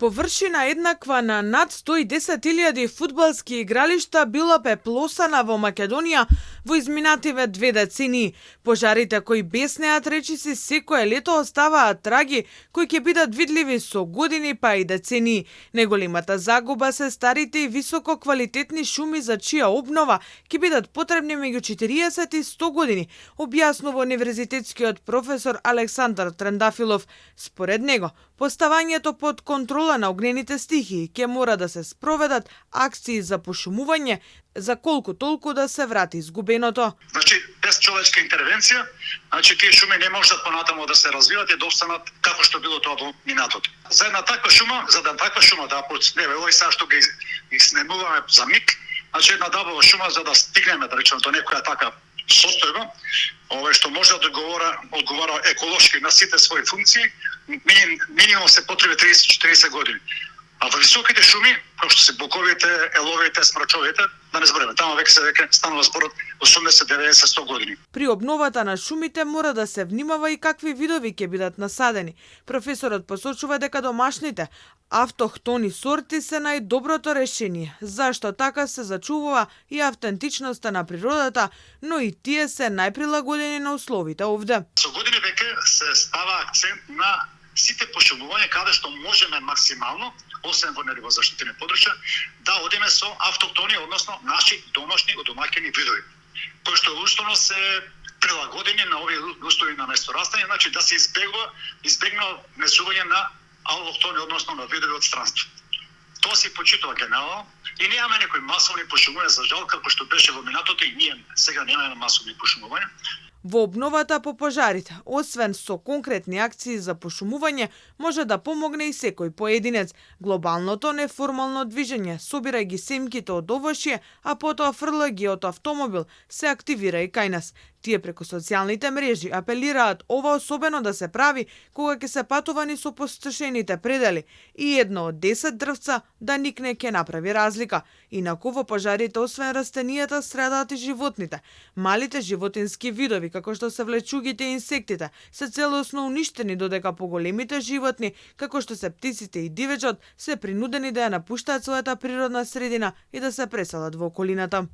Површина еднаква на над 110.000 фудбалски игралишта била пеплосана во Македонија во изминативе 2 децении. Пожарите кои беснеат речиси секое лето оставаат траги кои ќе бидат видливи со години па и децении. Неголемата загуба се старите и високо квалитетни шуми за чија обнова ќе бидат потребни меѓу 40 и 100 години, објаснува универзитетскиот професор Александар Трендафилов. Според него, поставањето под контрола на огнените стихии ќе мора да се спроведат акции за пошумување за колку толку да се врати изгубеното. Без човечка интервенција, тие шуми не можат понатаму да се развиват и да останат како што било тоа во минатото. За една таква шума, да процнеме, овој сега што ги снемуваме за миг, една дабава шума за да стигнеме да речеме до некоја така состојба, што може да одговара еколошки на сите своји функции, минимум се потреби 30-40 години. А во високите шуми, како што се буковите, еловите, смрачовите, да не збореме, таму веќе станува зборот 80, 90, 100 години. При обновата на шумите мора да се внимава и какви видови ќе бидат насадени. Професорот посочува дека домашните автохтони сорти се најдоброто решение, зашто така се зачувува и автентичноста на природата, но и тие се најприлагодени на условите овде. Со години веќе се става акцент на сите пошумувања каде што можеме максимално, освен во нервозаштитени подрачја, да одиме со автохтони, односно наши домашни одомаќени видови, кои што уствено се прилагодени на овие услови на месторастање, значи да се избегнува внесување на алохтони, односно на видови од странство. Тоа се почитува генерално и немаме некои масовни пошумувања, за жал, како што беше во минатото, и ние сега немаме масовни пошумувања. Во обновата по пожарите, освен со конкретни акции за пошумување, може да помогне и секој поединец. Глобалното неформално движење, собирај ги семките од овошје, а потоа фрла ги од автомобил, се активира и кај нас. Тие преку социјалните мрежи апелираат ова особено да се прави кога ќе се патува низ опустошените предели и едно од 10 дрвца да никне ќе направи разлика. Инаку во пожарите освен растенијата страдаат и животните. Малите животински видови, како што се влечугите и инсектите, се целосно уништени, додека поголемите животни, како што се птиците и дивечот, се принудени да ја напуштаат својата природна средина и да се преселат во околината.